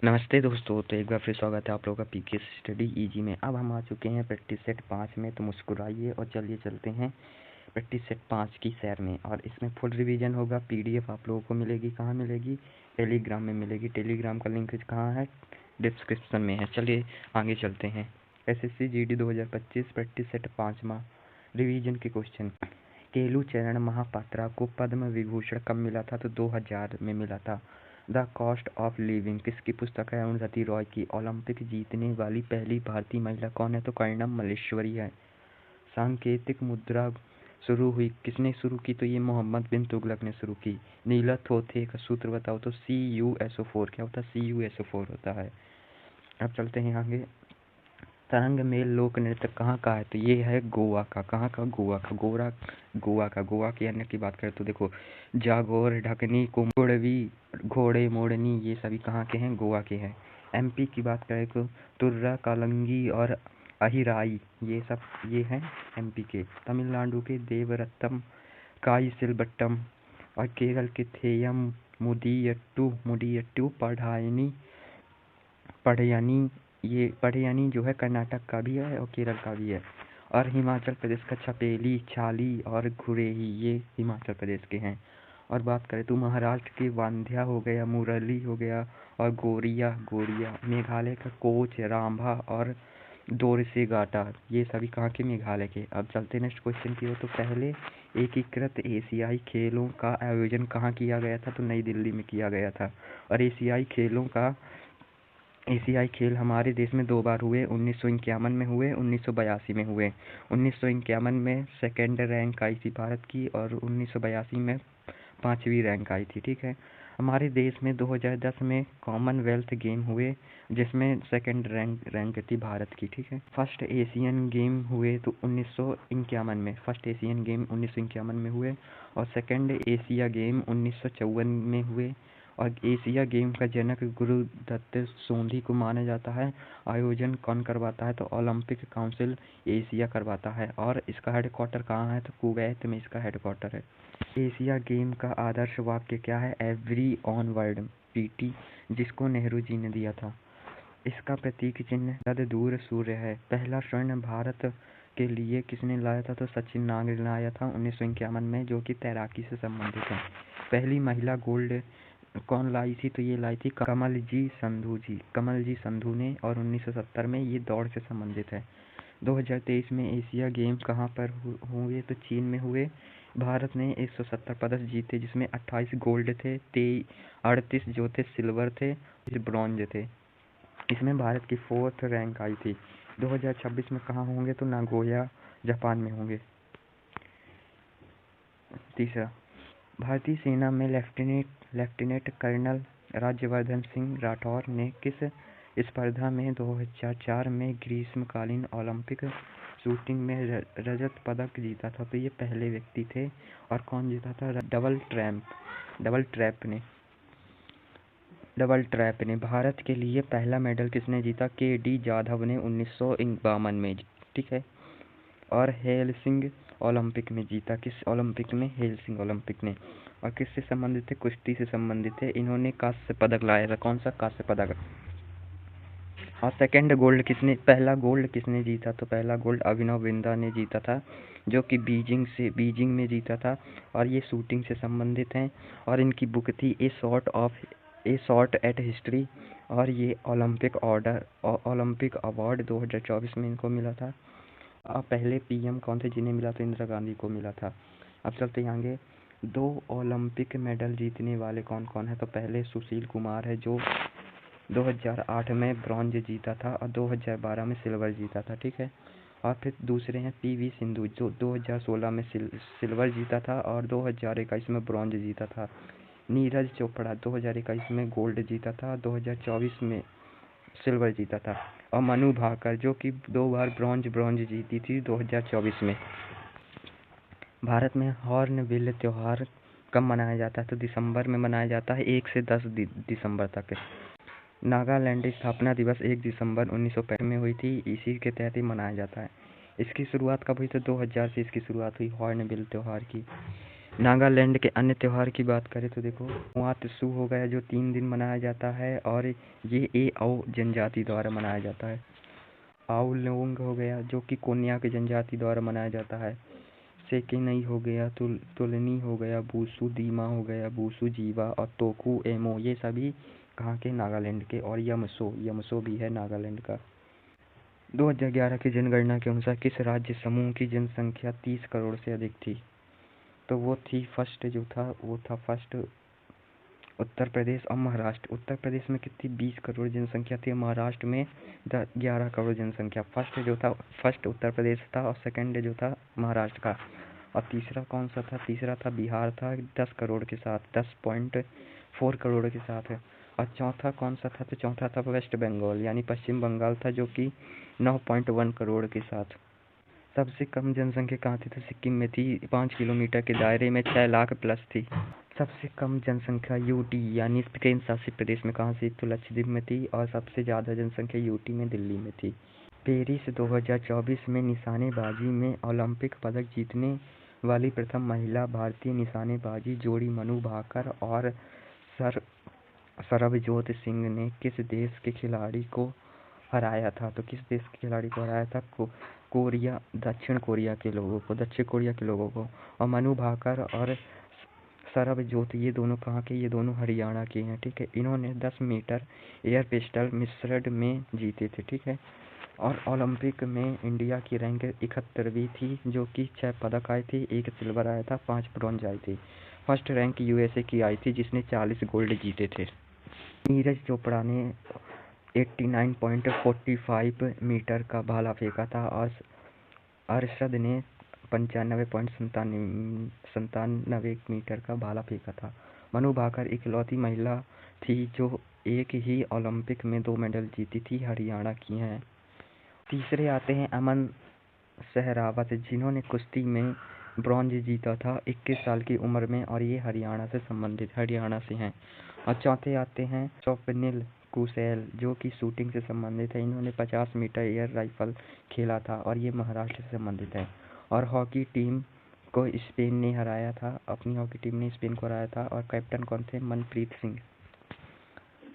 नमस्ते दोस्तों, तो एक बार फिर स्वागत है आप लोगों का पीके स्टडी इजी में। अब हम आ चुके हैं प्रैक्टिस सेट 5 में, तो मुस्कुराइए और चलिए चलते हैं प्रैक्टिस सेट 5 की सैर में। और इसमें फुल रिवीजन होगा। पीडीएफ आप लोगों को मिलेगी, कहाँ मिलेगी? टेलीग्राम में मिलेगी। टेलीग्राम का लिंक कहाँ है? डिस्क्रिप्शन में है। चलिए आगे चलते हैं। एसएससी जीडी 2025 प्रैक्टिस सेट 5वां रिवीजन के क्वेश्चन। केलू चरण महापात्रा को पद्म विभूषण कब मिला था? तो 2000 में मिला था। द कॉस्ट ऑफ लिविंग किसकी पुस्तक है? अरुंधति रॉय की। ओलंपिक जीतने वाली पहली भारतीय महिला कौन है? तो कर्णम मल्लेश्वरी है। सांकेतिक मुद्रा शुरू हुई किसने शुरू की? तो ये मोहम्मद बिन तुगलक ने शुरू की। नीलथोथे का सूत्र बताओ। तो CuSO4। क्या होता है? CuSO4 होता है। अब चलते हैं आगे। तरंग मेल लोक नृत्य कहाँ का है? तो ये है गोवा का। कहाँ का? गोवा का। गोवा का। गोवा के अन्य की बात करें तो देखो, जागोर, ढकनी, कुंभड़वी, घोड़े मोड़नी, ये सभी कहाँ के हैं? गोवा के हैं। एमपी की बात करें तो तुर्रा, कालंगी और अहिराई, ये सब ये हैं एमपी के। तमिलनाडु के देवरत्तम, काईसिलबट्टम और केरल के थेयम, मुडियट्टू, पढ़यानी, ये पढ़यानी जो है कर्नाटक का भी है और केरल का भी है। और हिमाचल प्रदेश का छपेली, छाली और घुरेही, ये हिमाचल प्रदेश के हैं। और बात करें तो महाराष्ट्र के वांध्या हो गया, मुरली हो गया और गोरिया। मेघालय का कोच, रांभा और दोरसेगाटा, ये सभी कहाँ के? मेघालय के। अब चलते नेक्स्ट क्वेश्चन की ओर। तो पहले एकीकृत एशियाई खेलों का आयोजन कहाँ किया गया था? तो नई दिल्ली में किया गया था। और एशियाई खेल हमारे देश में 2 बार हुए। 1951 में हुए, 1982 में हुए। 1951 में सेकेंड रैंक आई थी भारत की और 1982 में 5वीं रैंक आई थी। ठीक है। हमारे देश में 2010 में कॉमनवेल्थ गेम हुए, जिसमें सेकेंड रैंक थी भारत की। ठीक है। फर्स्ट एशियन गेम हुए तो 1951 में। फर्स्ट एशियन गेम 1951 में हुए और सेकेंड एशिया गेम 1954 में हुए। और एशिया गेम का जनक गुरुदत्त सोंधी को माना जाता है। आयोजन कौन करवाता है? तो ओलंपिक काउंसिल एशिया करवाता है। और इसका हेडक्वार्टर कहाँ है? तो कुवैत में इसका हेडक्वार्टर है। एशिया गेम का आदर्श वाक्य क्या है? एवरी ऑनवर्ड पीटी, जिसको नेहरू जी ने दिया था। इसका प्रतीक चिन्ह तद दूर सूर्य है। पहला स्वर्ण भारत के लिए किसने लाया था? तो सचिन नाग ने लाया था 1951 में, जो कि तैराकी से संबंधित है। पहली महिला गोल्ड कौन लाई थी? तो ये लाई थी कमल जी संधू ने। और 1970 में ये दौड़ से संबंधित है। 2023 में एशिया गेम कहाँ पर हुए? तो चीन में हुए। भारत ने 170 पदक जीते, जिसमें 28 गोल्ड थे, 38 जो थे सिल्वर थे, ब्रॉन्ज थे। इसमें भारत की 4th रैंक आई थी। 2026 में कहाँ होंगे? तो नागोया जापान में होंगे। तीसरा, भारतीय सेना में लेफ्टिनेंट कर्नल राज्यवर्धन सिंह राठौर ने किस स्पर्धा में 2004 में ग्रीष्मकालीन ओलंपिक शूटिंग में रजत पदक जीता था? तो ये पहले व्यक्ति थे। और कौन जीता था? डबल ट्रैप ने। भारत के लिए पहला मेडल किसने जीता? KD जाधव ने 1952 में। ठीक है। और हेलसिंग ओलंपिक में जीता। किस ओलंपिक में? हेलसिंग ओलंपिक ने। और किससे संबंधित थे? कुश्ती से संबंधित थे। इन्होंने कांस्य पदक लाया था। कौन सा? कांस्य पदक। और पहला गोल्ड किसने जीता? तो पहला गोल्ड अभिनव बिंद्रा ने जीता था, जो कि बीजिंग में जीता था। और ये शूटिंग से संबंधित हैं। और इनकी बुक थी ए शॉट एट हिस्ट्री। और ये ओलंपिक अवार्ड 2024 में इनको मिला था। अब पहले PM कौन थे जिन्हें मिला? तो इंदिरा गांधी को मिला था। अब चलते हैं आगे। 2 ओलंपिक मेडल जीतने वाले कौन कौन है? तो पहले सुशील कुमार है, जो 2008 में ब्रॉन्ज जीता था और 2012 में सिल्वर जीता था। ठीक है। और फिर दूसरे हैं PV सिंधु, जो 2016 में सिल्वर जीता था और 2021 में ब्रॉन्ज जीता था। नीरज चोपड़ा 2021 में गोल्ड जीता था, 2024 में सिल्वर जीता था। और मनु भाकर, जो कि 2 बार ब्रॉन्ज जीती थी 2024 में। भारत में हॉर्नबिल त्योहार कब मनाया जाता है? तो दिसंबर में मनाया जाता है, 1 से 10 दिसंबर तक। नागालैंड स्थापना दिवस 1 दिसंबर 1965 में हुई थी। इसी के तहत ही मनाया जाता है। इसकी शुरुआत कब हुई? तो 2000 से इसकी शुरुआत हुई हॉर्नबिल त्योहार की। नागालैंड के अन्य त्योहार की बात करें तो देखो, मुआत्सु हो गया जो 3 दिन मनाया जाता है और ये आओ जनजाति द्वारा मनाया जाता है। आओलोंग हो गया जो कि कोन्याक जनजाति द्वारा मनाया जाता है। सेकेनई हो गया, तुलनी हो गया, बूसू दीमा हो गया, बूसू जीवा और तोकू एमो, ये सभी कहाँ के, नागालैंड के। और यमसो भी है नागालैंड का। 2011 की जनगणना के अनुसार किस राज्य समूह की जनसंख्या 30 करोड़ से अधिक थी? तो वो थी फर्स्ट जो था वो था फर्स्ट उत्तर प्रदेश और महाराष्ट्र। उत्तर प्रदेश में कितनी 20 करोड़ जनसंख्या थी, महाराष्ट्र में 11 करोड़ जनसंख्या। फर्स्ट उत्तर प्रदेश था और सेकंड जो था महाराष्ट्र का। और तीसरा कौन सा था? तीसरा था बिहार था 10 करोड़ के साथ, 10.4 करोड़ के साथ है। और चौथा कौन सा था? तो चौथा था वेस्ट बंगाल यानी पश्चिम बंगाल था जो कि 9.1 करोड़ के साथ। सबसे कम जनसंख्या कहाँ थी? तो सिक्किम में थी, 5 किलोमीटर के दायरे में 6 लाख प्लस थी। सबसे कम जनसंख्या यूटी यानी केंद्र शासित प्रदेश में कहाँ से? तो लक्षद्वीप में थी। और सबसे ज़्यादा जनसंख्या यूटी में, दिल्ली में थी। पेरिस 2024 में निशानेबाजी में ओलंपिक पदक जीतने वाली प्रथम महिला भारतीय निशानेबाजी जोड़ी मनु भाकर और सरबजोत सिंह ने किस देश के खिलाड़ी को हराया था? तो किस देश के खिलाड़ी को हराया था? दक्षिण कोरिया के लोगों को। और मनु भाकर और सरबजोत ये दोनों कहाँ के? ये दोनों हरियाणा के हैं, ठीक है। इन्होंने 10 मीटर एयर पिस्टल मिश्रण में जीते थे, ठीक है। और ओलंपिक में इंडिया की रैंक 71वीं थी जो कि 6 पदक आए थे, 1 सिल्वर आया था, 5 ब्रॉन्ज आए थे। फर्स्ट रैंक यूएसए की आई थी जिसने 40 गोल्ड जीते थे। नीरज चोपड़ा ने 89.45 मीटर का भाला फेंका था और अरशद ने 95.97 मीटर का भाला फेंका था। मनु भाकर इकलौती महिला थी जो एक ही ओलंपिक में 2 मेडल जीती थी, हरियाणा की हैं। तीसरे आते हैं अमन सहरावत जिन्होंने कुश्ती में ब्रॉन्ज जीता था 21 साल की उम्र में और ये हरियाणा से हैं। और चौथे आते हैं स्वप्निल कुशेल जो कि शूटिंग से संबंधित है। इन्होंने 50 मीटर एयर राइफल खेला था और ये महाराष्ट्र से संबंधित है। और हॉकी टीम को स्पेन ने हराया था, अपनी हॉकी टीम ने स्पेन को हराया था। और कैप्टन कौन थे? मनप्रीत सिंह।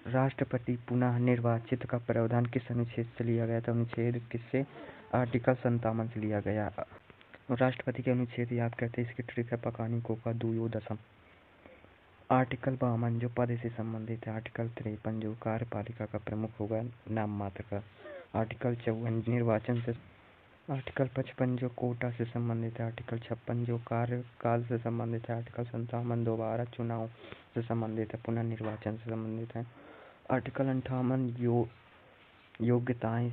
राष्ट्रपति पुनः निर्वाचित का प्रावधान किस अनुच्छेद से लिया गया था? अनुच्छेद किससे? आर्टिकल 57 से लिया गया। राष्ट्रपति के अनुच्छेद याद करते इसकी ट्रिक है पकानी कोका दुयो दशम। आर्टिकल 52 जो पद से संबंधित है। आर्टिकल 53 जो कार्यपालिका का प्रमुख होगा नाम मात्र का। आर्टिकल 54 निर्वाचन से। आर्टिकल 55 जो कोटा से संबंधित है। आर्टिकल 56 जो कार्यकाल से संबंधित है। आर्टिकल 57 दोबारा चुनाव से संबंधित है, पुनः निर्वाचन से संबंधित है। आर्टिकल 58 योग्यताएं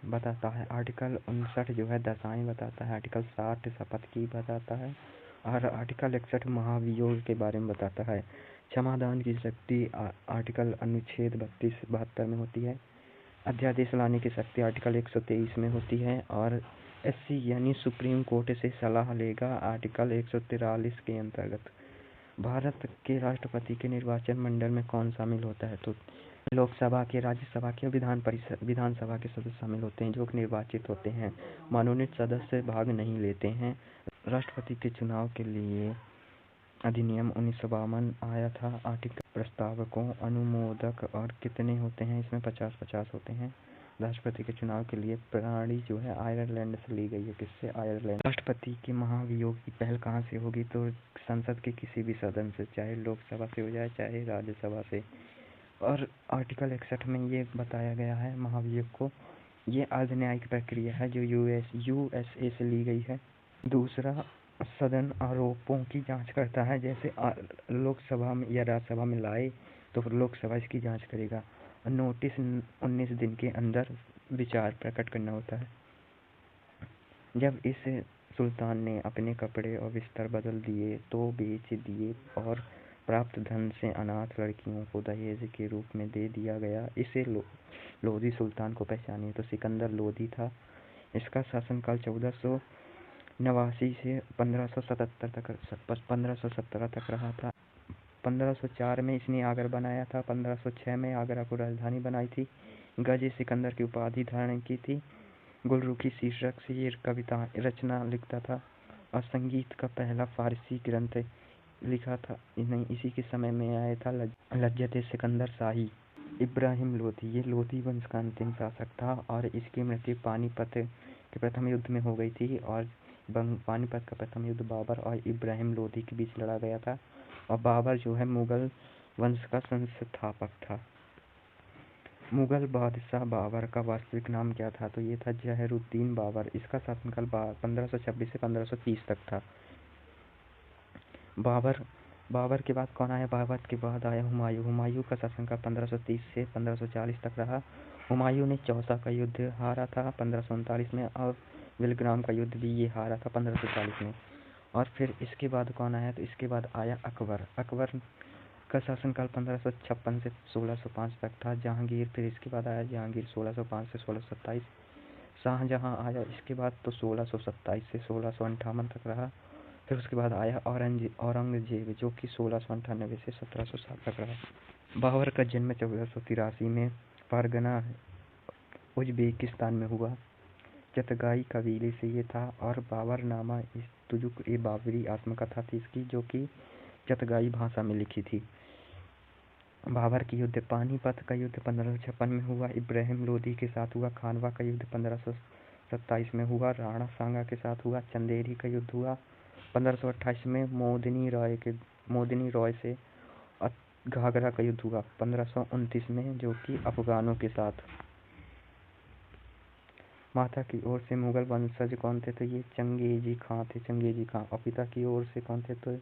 बताता है। आर्टिकल 59 जो है दशाएं बताता है। आर्टिकल 60 शपथ की बताता है। और आर्टिकल 61 महाभियोग के बारे में बताता है। क्षमादान की शक्ति आर्टिकल अनुच्छेद 32-72 में होती है। अध्यादेश लाने की शक्ति आर्टिकल 123 में होती है। और एससी यानी सुप्रीम कोर्ट से सलाह लेगा आर्टिकल 143 के अंतर्गत। भारत के राष्ट्रपति के निर्वाचन मंडल में कौन शामिल होता है? तो लोकसभा के, राज्यसभा के, विधानसभा के सदस्य शामिल होते हैं जो निर्वाचित होते हैं। मनोनीत सदस्य भाग नहीं लेते हैं। राष्ट्रपति के चुनाव के लिए अधिनियम 1952 आया था। आर्टिकल प्रस्तावकों, अनुमोदक और कितने होते हैं? इसमें 50-50 होते हैं। राष्ट्रपति के चुनाव के लिए प्रणाली जो है आयरलैंड से ली गई है। किससे? आयरलैंड। राष्ट्रपति के महाभियोग की पहल कहाँ से होगी? तो संसद के किसी भी सदन से, चाहे लोकसभा से हो जाए चाहे राज्यसभा से। और आर्टिकल 61 में ये बताया गया है महाभियोग को, ये अर्धन्यायिक प्रक्रिया है जो यूएसए से ली गई है। दूसरा, सदन आरोपों की जांच करता है। जैसे लोकसभा में या राज्यसभा में लाए तो फिर लोकसभा इसकी जांच करेगा। नोटिस 19 दिन के अंदर विचार प्रकट करना होता है। जब इस सुल्तान ने अपने कपड़े और बिस्तर बदल दिए तो बेच दिए और प्राप्त धन से अनाथ लड़कियों को दहेज के रूप में दे दिया गया। इसे लोधी सुल्तान को पहचानिए। तो सिकंदर लोधी था। इसका शासनकाल 1489 से 1517 तक रहा था। 1504 में इसने आगरा बनाया था। 1506 में आगरा को राजधानी बनाई थी। गज सिकंदर की उपाधि धारण की थी। गुलरुखी शीर्षक से ये कविता रचना लिखता था। और संगीत का पहला फारसी ग्रंथ लिखा था। नहीं, इसी के समय में आया था लज्जत सिकंदर शाही। इब्राहिम लोधी, ये लोधी वंश का अंतिम शासक था और इसकी मृत्यु पानीपत के प्रथम युद्ध में हो गई थी। और पानीपत का प्रथम युद्ध बाबर और इब्राहिम लोधी के बीच लड़ा गया था। और बाबर जो है मुगल वंश का संस्थापक था। मुगल बादशाह बाबर का वास्तविक नाम क्या था? तो ये था जहरुद्दीन बाबर। इसका शासनकाल 1526 से 1530 तक था। बाबर के बाद कौन आया? बाबर के बाद आया हुमायूं। हुमायूं का शासनकाल 1530 से 1540 तक रहा। हुमायूं ने चौसा का युद्ध हारा था 1539 में, और विलग्राम का युद्ध भी ये हारा था 1540 में। और फिर इसके बाद कौन आया? तो इसके बाद आया अकबर। अकबर का शासनकाल 1556 से 1605 तक था। जहांगीर, फिर इसके बाद आया जहांगीर 1605 से 1627। शाहजहां आया इसके बाद, तो 1627 से 1658 तक रहा। फिर उसके बाद आया औरंगजेब, जो कि 1698 से 1707 तक रहा। बाबर का जन्म 1483 में फरगना उज्बेकिस्तान में हुआ। चतगाई कबीले से ये था। और बाबरनामा तुजुक ए बाबरी आत्मकथा थी इसकी, जो कि चतगाई भाषा में लिखी थी। बाबर की युद्ध, पानीपत का युद्ध 1556 में हुआ। इब्राहिम लोदी के साथ हुआ। खानवा का युद्ध 1527 में हुआ। राणा सांगा के साथ हुआ। चंदेरी का युद्ध हुआ 1528 में। मोदिनी रॉय से घाघरा का युद्ध हुआ 1529 में, जो कि अफगानों के साथ। माता की ओर से मुगल वंशज कौन थे? तो ये चंगेजी खां थे, चंगेजी खां। और पिता की ओर से कौन थे? तो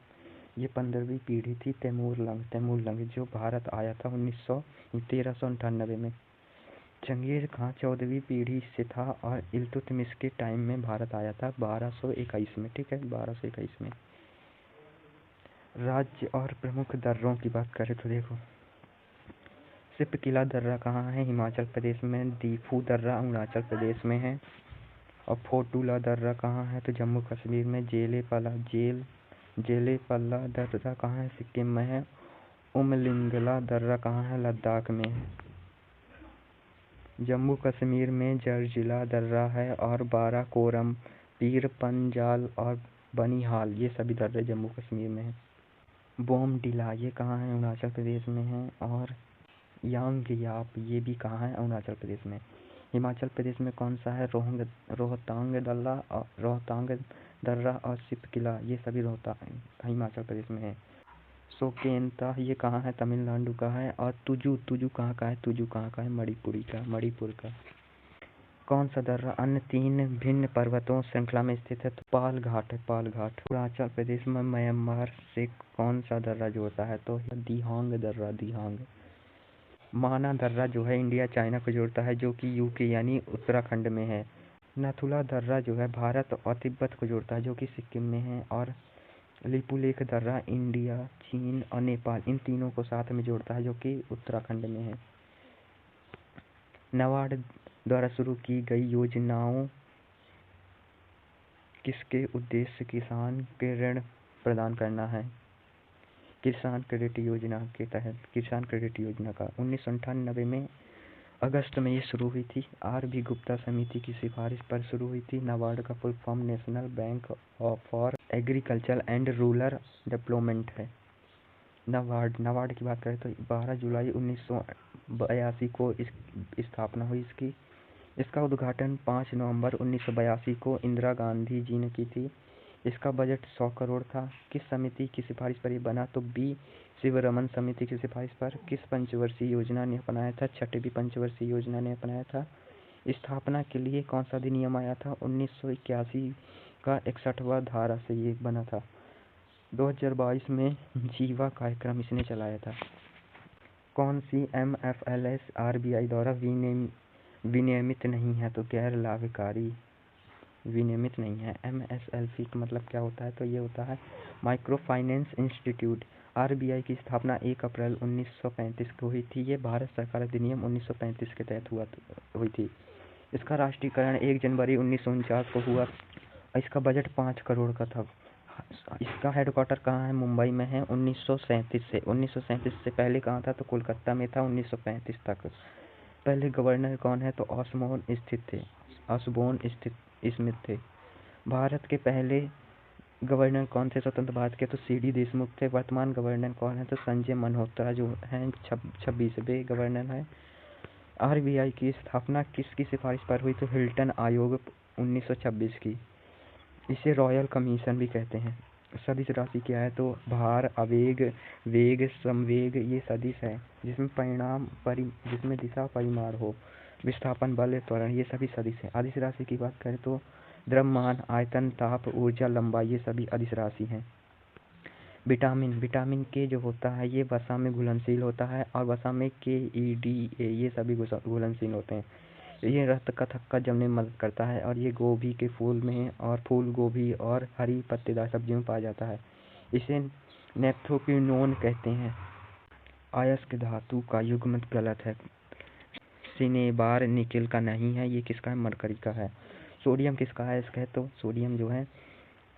ये 15वीं पीढ़ी थी तैमूरलंग, जो भारत आया था 1398 में। चंगेज खां 14वीं पीढ़ी से था और इल्तुतमिश के टाइम में भारत आया था 1221 में। ठीक है, 1221 में। राज्य और प्रमुख दर्रों की बात करें तो देखो, सिपकिला दर्रा कहाँ है? हिमाचल प्रदेश में। दीफू दर्रा अरुणाचल प्रदेश में है। और फोटूला दर्रा कहाँ है? तो जम्मू कश्मीर में। जेलेपल्ला दर्रा कहाँ है? सिक्किम में है। उमलिंगला दर्रा कहाँ है? लद्दाख में है। जम्मू कश्मीर में जर्जिला दर्रा है। और बाराकोरम, पीर पंजाल और बनिहाल, ये सभी दर्रे जम्मू कश्मीर में हैं। बोमडिला, ये कहाँ है? अरुणाचल प्रदेश में है। और यांगयाप, ये भी कहाँ है? अरुणाचल प्रदेश में। हिमाचल प्रदेश में कौन सा है? रोहतांग दर्रा और सिपकिला, ये सभी हिमाचल प्रदेश में है। सोकेनता, ये कहाँ है? तमिलनाडु का है। और तुजू कहाँ का है? तुजू कहाँ का है? मणिपुर का। कौन सा दर्रा अन्य 3 भिन्न पर्वतों श्रृंखला में स्थित है? तो पाल घाट है, पाल घाट। अरुणाचल प्रदेश में म्यांमार से कौन सा दर्रा जोड़ता है? तो दिहांग दर्रा, दिहांग। माना दर्रा जो है इंडिया चाइना को जोड़ता है, जो कि यूके यानी उत्तराखंड में है। नथुला दर्रा जो है भारत और तिब्बत को जोड़ता है, जो कि सिक्किम में है। और लिपुलेख दर्रा इंडिया, चीन और नेपाल, इन तीनों को साथ में जोड़ता है, जो कि उत्तराखंड में है। नाबार्ड द्वारा शुरू की गई योजनाओं किसके उद्देश्य किसान के ऋण प्रदान करना है? किसान क्रेडिट योजना के तहत, किसान क्रेडिट योजना का 1998 में अगस्त में ये शुरू हुई थी। आर.बी. गुप्ता समिति की सिफारिश पर शुरू हुई थी। नाबार्ड का full form national bank for agriculture and rural development है। नाबार्ड की बात करें तो 12 जुलाई 1982 को स्थापना हुई इसकी। इसका उद्घाटन 5 नवंबर 1982 को इंदिरा गांधी जी ने की थी। इसका बजट 100 करोड़ था। किस समिति की सिफारिश पर ये बना? तो बी शिवरमन समिति की सिफारिश पर। किस पंचवर्षीय योजना ने अपनाया था? छठवीं पंचवर्षीय योजना ने अपनाया था। स्थापना के लिए कौन सा अधिनियम आया था? 1981 का 61वां धारा से ये बना था। 2022 में जीवा कार्यक्रम इसने चलाया था। कौन सी MFLS RBI द्वारा विनियमित नहीं है? तो गैर लाभकारी, विनियमित नहीं है। MSLC का मतलब क्या होता है? तो ये होता है माइक्रो फाइनेंस इंस्टीट्यूट। RBI की स्थापना 1 अप्रैल 1935 को हुई थी। ये भारत सरकार अधिनियम 1935 के तहत हुई थी। इसका राष्ट्रीयकरण 1 जनवरी 1949 को हुआ। इसका बजट 5 करोड़ का था। इसका हेडक्वार्टर कहाँ है? मुंबई में है। 1937 से पहले कहाँ था? तो कोलकाता में था 1935 तक। पहले गवर्नर कौन है? तो ऑसबोर्न स्मिथ थे। भारत के पहले गवर्नर कौन थे स्वतंत्र भारत के? तो सी डी देशमुख थे। वर्तमान गवर्नर कौन है? तो संजय मल्होत्रा जो हैं 26वें गवर्नर हैं। आरबीआई की स्थापना किसकी सिफारिश पर हुई? तो हिल्टन आयोग 1926 की। इसे रॉयल कमीशन भी कहते हैं। सदिश राशि क्या है? तो भार, आवेग, वेग, संवेग ये सदिश है जिसमें जिसमें दिशा परिमाण हो। विस्थापन, बल, त्वरण ये सभी सदिश है। अदिश राशि की बात करें तो द्रव्यमान, आयतन, ताप, ऊर्जा, लंबाई ये सभी अदिश राशि हैं। विटामिन के जो होता है ये वसा में घुलनशील होता है और वसा में के, ई, डी, ए ये सभी घुलनशील होते हैं। ये रक्त का थक्का जमने में मदद करता है और ये गोभी के फूल में और फूल गोभी और हरी पत्तेदार सब्जियों में पाया जाता है। इसे नेथ्रोक्विनोन कहते हैं। अयस्क धातु का युग्म गलत है। सिनेबार निकेल का नहीं है, ये किसका है? मरकरी का है। सोडियम किसका अयस्क है? तो सोडियम जो है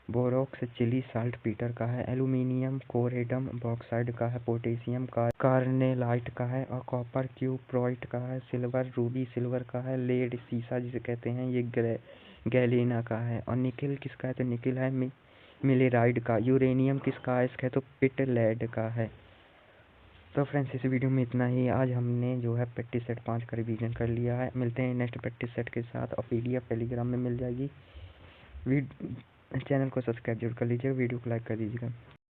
बोरोक्स चिली साल्ट पीटर का है। एल्यूमिनियम कोरेडम बॉक्साइड का है। पोटेशियम का कार्नेलाइट का है और कॉपर क्यूप्रोइट का है। सिल्वर रूबी सिल्वर का है। लेड सीसा जिसे कहते हैं ये गैलेना का है। और निकिल किसका है? तो निकिल है मिलेराइड का। यूरेनियम किसका अयस्क है? तो पिट लेड का है। तो फ्रेंड्स इस वीडियो में इतना ही। आज हमने जो है प्रैक्टिस सेट 5 का रिवीजन कर लिया है। मिलते हैं नेक्स्ट प्रैक्टिस सेट के साथ और पीडीएफ टेलीग्राम में मिल जाएगी। चैनल को सब्सक्राइब जरूर कर लीजिएगा, वीडियो को लाइक कर दीजिएगा।